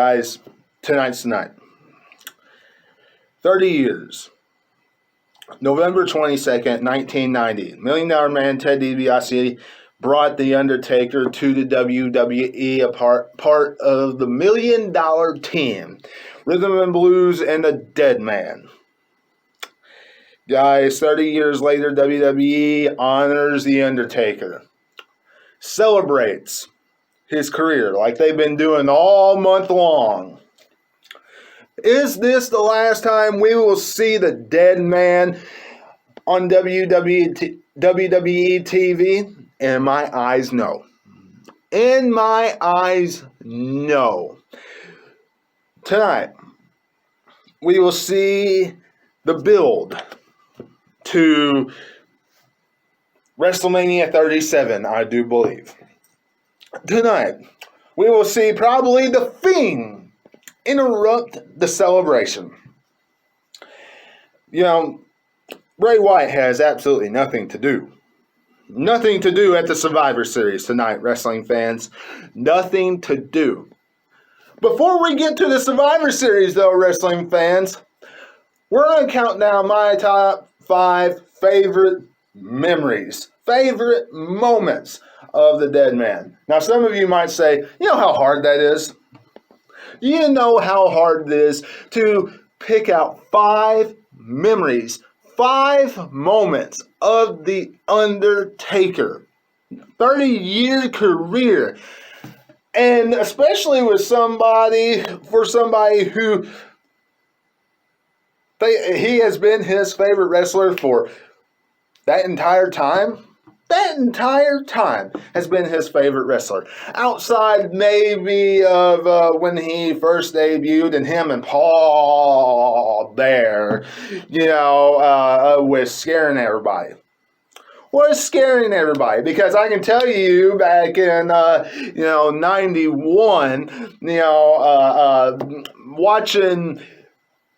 Guys, tonight's the night. 30 years. November 22nd, 1990. Million Dollar Man Ted DiBiase brought The Undertaker to the WWE, a part of the $1 Million Team. Rhythm and Blues and the Dead Man. Guys, 30 years later, WWE honors The Undertaker. Celebrates his career like they've been doing all month long. Is this the last time we will see the Dead Man on WWE TV? In my eyes, no. In my eyes, no. Tonight, we will see the build to WrestleMania 37, I do believe. Tonight, we will see probably The Fiend interrupt the celebration. You know, Bray Wyatt has absolutely nothing to do. Nothing to do at the Survivor Series tonight, wrestling fans. Nothing to do. Before we get to the Survivor Series, though, wrestling fans, we're going to count down my top 5 favorite memories, favorite moments of the Dead Man. Now, some of you might say, you know how hard that is? You know how hard it is to pick out 5 memories, 5 moments of The Undertaker. 30-year career. And especially with somebody who he has been his favorite wrestler for that entire time. That entire time has been his favorite wrestler. Outside maybe of when he first debuted and him and Paul there, was scaring everybody. Was scaring everybody, because I can tell you back in 91, watching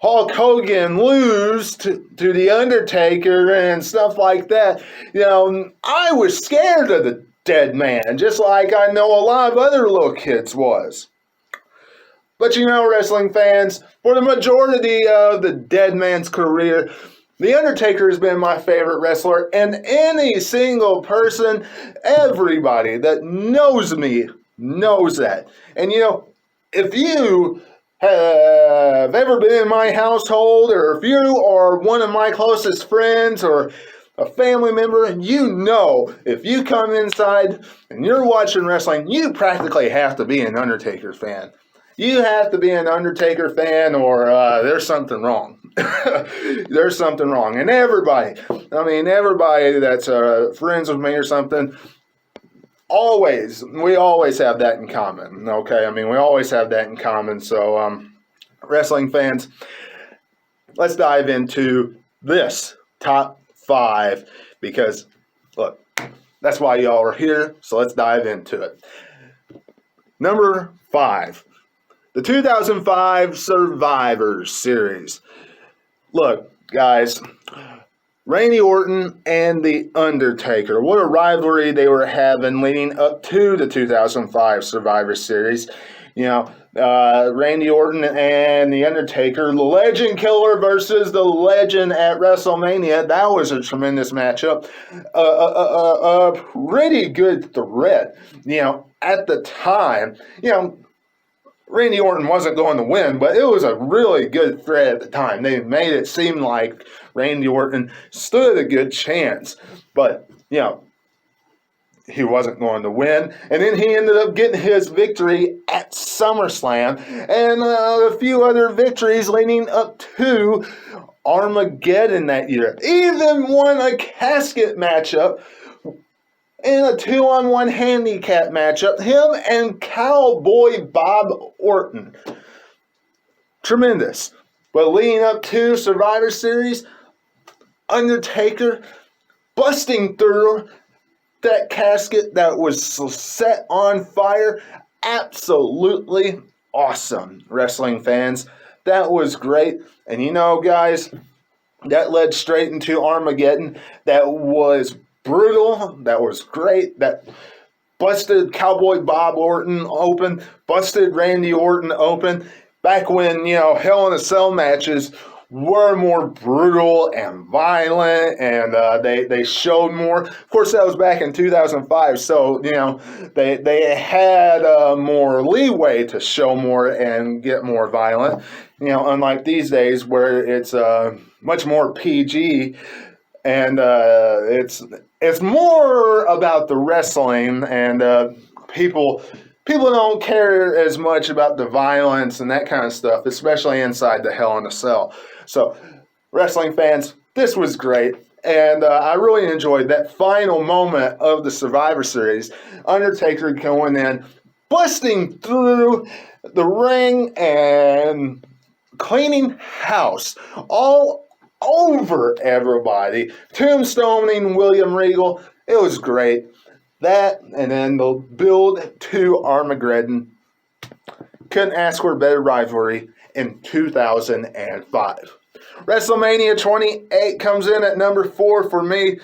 Hulk Hogan lose to The Undertaker and stuff like that, I was scared of the Dead Man, just like I know a lot of other little kids was. But wrestling fans, for the majority of the Dead Man's career, The Undertaker has been my favorite wrestler, and any single person, everybody that knows me knows that. And if you have ever been in my household, or if you are one of my closest friends or a family member, and if you come inside and you're watching wrestling, you practically have to be an Undertaker fan. You have to be an Undertaker fan, or there's something wrong. There's something wrong. And everybody that's friends with me or something, we always have that in common, okay? We always have that in common. So, wrestling fans, let's dive into this top 5, because, look, that's why y'all are here, so let's dive into it. Number 5, the 2005 Survivor Series. Look, guys, Randy Orton and The Undertaker. What a rivalry they were having leading up to the 2005 Survivor Series. Randy Orton and The Undertaker, the Legend Killer versus the Legend at WrestleMania. That was a tremendous matchup. A pretty good threat. At the time, Randy Orton wasn't going to win, but it was a really good threat at the time. They made it seem like Randy Orton stood a good chance, but, he wasn't going to win. And then he ended up getting his victory at SummerSlam and a few other victories leading up to Armageddon that year. Even won a casket matchup in a 2-on-1 handicap matchup, him and Cowboy Bob Orton. Tremendous. But leading up to Survivor Series, Undertaker busting through that casket that was set on fire. Absolutely awesome, wrestling fans. That was great. And guys, that led straight into Armageddon. That was brutal. That was great. That busted Cowboy Bob Orton open, busted Randy Orton open. Back when, Hell in a Cell matches were more brutal and violent, and they showed more. Of course, that was back in 2005, so they had more leeway to show more and get more violent. Unlike these days where it's much more PG, and it's more about the wrestling, and people don't care as much about the violence and that kind of stuff, especially inside the Hell in a Cell. So, wrestling fans, this was great. And I really enjoyed that final moment of the Survivor Series. Undertaker going in, busting through the ring and cleaning house all over everybody. Tombstoning William Regal. It was great. That, and then the build to Armageddon. Couldn't ask for a better rivalry in 2005. WrestleMania 28 comes in at number 4 for me.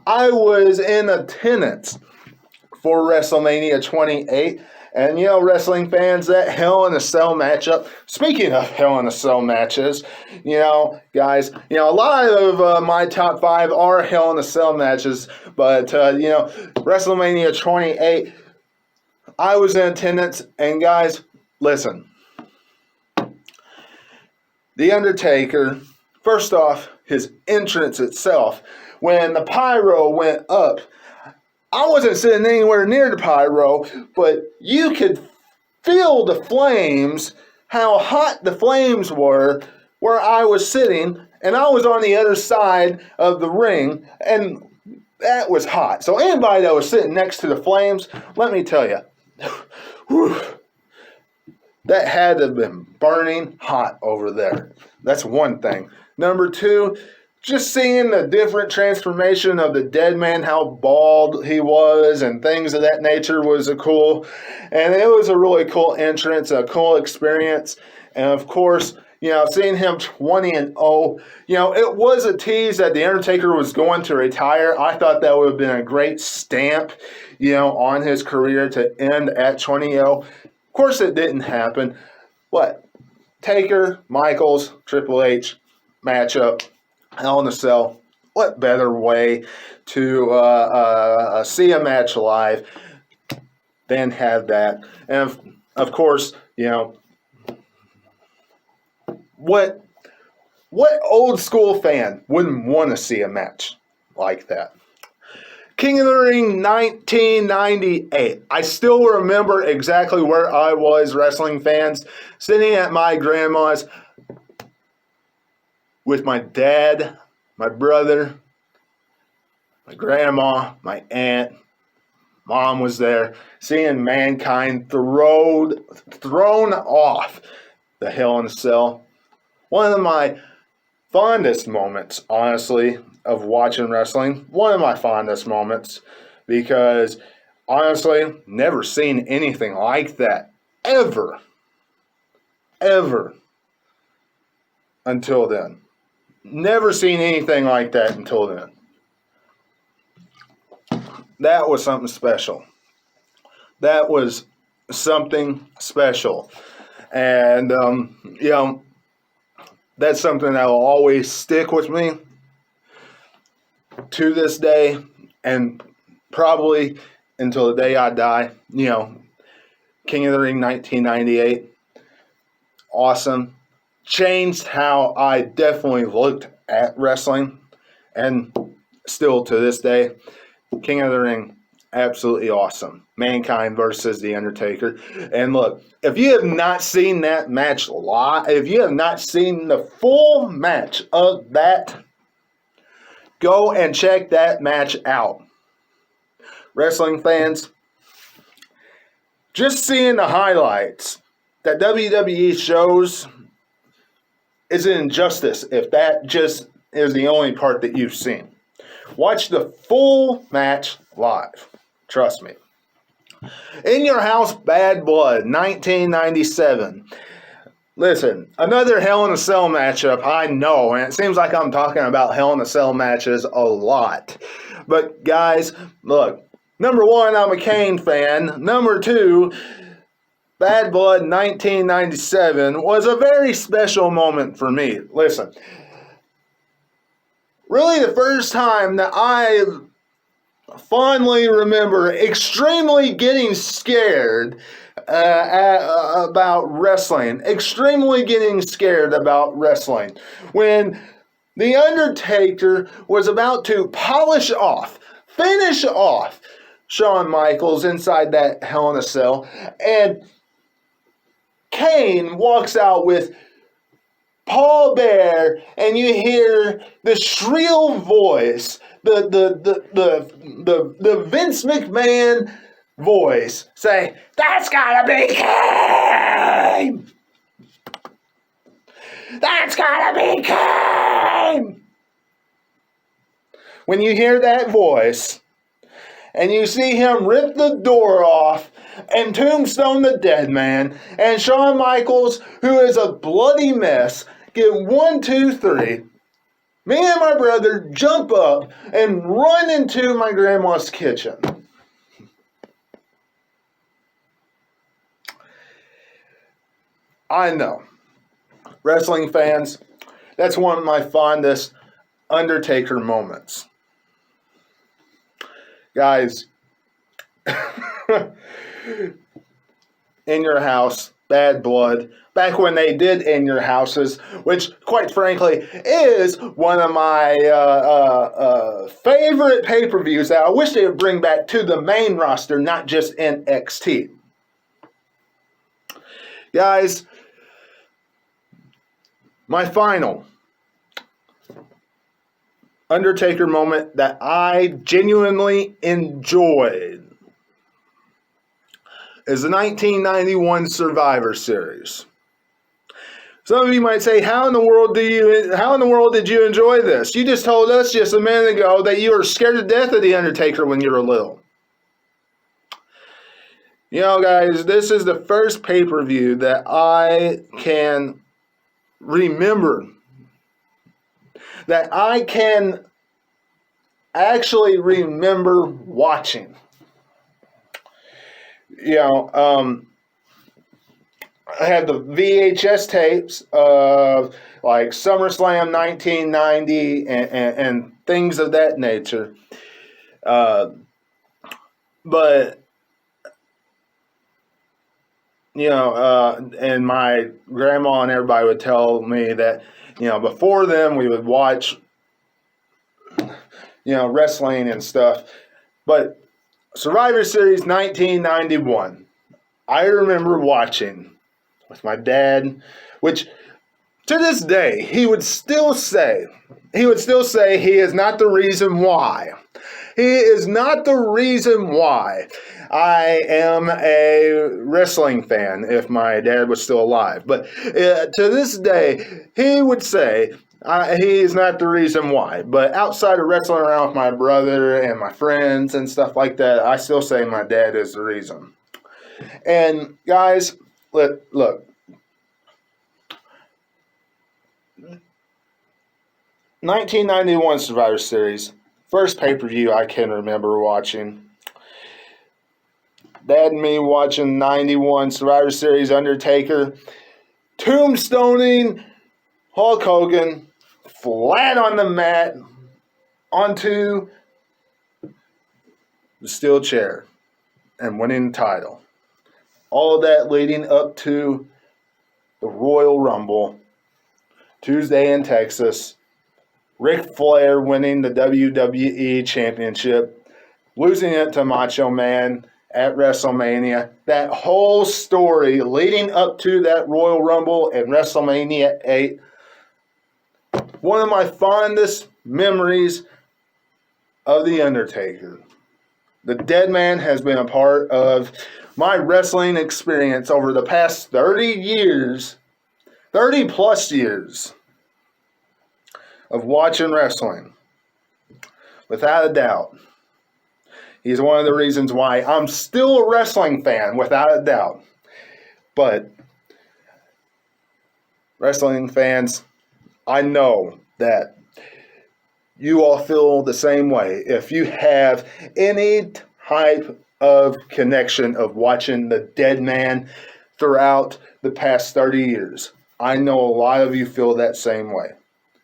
I was in attendance for WrestleMania 28. And, wrestling fans, that Hell in a Cell matchup. Speaking of Hell in a Cell matches, guys, a lot of my top 5 are Hell in a Cell matches. But, WrestleMania 28, I was in attendance. And, guys, listen. The Undertaker, first off, his entrance itself, when the pyro went up, I wasn't sitting anywhere near the pyro, but you could feel the flames, how hot the flames were where I was sitting, and I was on the other side of the ring, and that was hot. So anybody that was sitting next to the flames, let me tell you, that had to have been burning hot over there. That's one thing. Number 2, just seeing the different transformation of the dead man, how bald he was and things of that nature was cool. And it was a really cool entrance, a cool experience. And of course, seeing him 20-0, it was a tease that The Undertaker was going to retire. I thought that would have been a great stamp, on his career to end at 20-0. Of course, it didn't happen. But Taker, Michaels, Triple H matchup, Hell in a Cell. What better way to see a match live than have that? And of course, what old school fan wouldn't want to see a match like that? King of the Ring 1998. I still remember exactly where I was, wrestling fans, sitting at my grandma's with my dad, my brother, my grandma, my aunt. Mom was there, seeing Mankind thrown off the Hell in a Cell. One of my fondest moments, honestly, of watching wrestling. One of my fondest moments, because honestly, never seen anything like that ever until then. Never seen anything like that until then. That was something special. That was something special. And, that's something that will always stick with me to this day, and probably until the day I die. King of the Ring 1998. Awesome. Changed how I definitely looked at wrestling, and still to this day, King of the Ring, absolutely awesome. Mankind versus The Undertaker. And look, if you have not seen that match live, if you have not seen the full match of that, go and check that match out. Wrestling fans, just seeing the highlights that WWE shows is an injustice if that just is the only part that you've seen. Watch the full match live. Trust me. In Your House, Bad Blood, 1997. Listen, another Hell in a Cell matchup, I know, and it seems like I'm talking about Hell in a Cell matches a lot. But guys, look, Number one, I'm a Kane fan. Number two, Bad Blood 1997 was a very special moment for me. Listen, really the first time that I fondly remember extremely getting scared about wrestling. Extremely getting scared about wrestling. When The Undertaker was about to finish off Shawn Michaels inside that Hell in a Cell, and Kane walks out with Paul Bear, and you hear the shrill voice, the Vince McMahon voice say, "That's gotta be Kane! That's gotta be Kane!" When you hear that voice, and you see him rip the door off and tombstone the dead man, and Shawn Michaels, who is a bloody mess, get 1, 2, 3. Me and my brother jump up and run into my grandma's kitchen. I know, wrestling fans, that's one of my fondest Undertaker moments. Guys, In Your House, Bad Blood, back when they did In Your Houses, which, quite frankly, is one of my favorite pay-per-views that I wish they would bring back to the main roster, not just NXT. Guys, my final Undertaker moment that I genuinely enjoyed is the 1991 Survivor Series. Some of you might say, how in the world did you enjoy this? You just told us just a minute ago that you were scared to death of The Undertaker when you were little. You know, guys, this is the first pay-per-view that I can remember, that I can actually remember watching. You know, I had the VHS tapes of like SummerSlam 1990 and things of that nature. But, you know, and my grandma and everybody would tell me that, you know, before then we would watch, you know, wrestling and stuff. But Survivor Series 1991, I remember watching with my dad, which to this day he would still say he is not the reason why. He is not the reason why I am a wrestling fan, if my dad was still alive. But to this day, he would say he is not the reason why. But outside of wrestling around with my brother and my friends and stuff like that, I still say my dad is the reason. And guys, look. 1991 Survivor Series, first pay-per-view I can remember watching. Dad and me watching 91 Survivor Series, Undertaker tombstoning Hulk Hogan flat on the mat onto the steel chair and winning the title. All of that leading up to the Royal Rumble, Tuesday in Texas. Ric Flair winning the WWE Championship, losing it to Macho Man at WrestleMania. That whole story leading up to that Royal Rumble and WrestleMania 8. One of my fondest memories of The Undertaker. The dead man has been a part of my wrestling experience over the past 30 years, 30 plus years of watching wrestling. Without a doubt. He's one of the reasons why I'm still a wrestling fan, without a doubt. But wrestling fans, I know that you all feel the same way. If you have any type of connection of watching the dead man throughout the past 30 years. I know a lot of you feel that same way.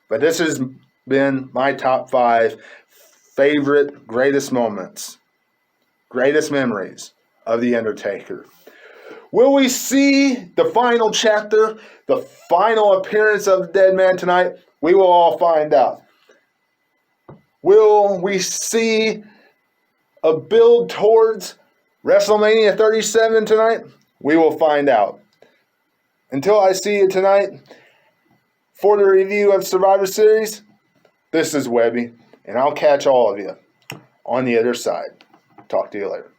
But this has been my top 5 favorite, greatest moments, greatest memories of The Undertaker. Will we see the final chapter, the final appearance of the dead man tonight? We will all find out. Will we see a build towards WrestleMania 37 tonight? We will find out. Until I see you tonight, for the review of Survivor Series, this is Webby, and I'll catch all of you on the other side. Talk to you later.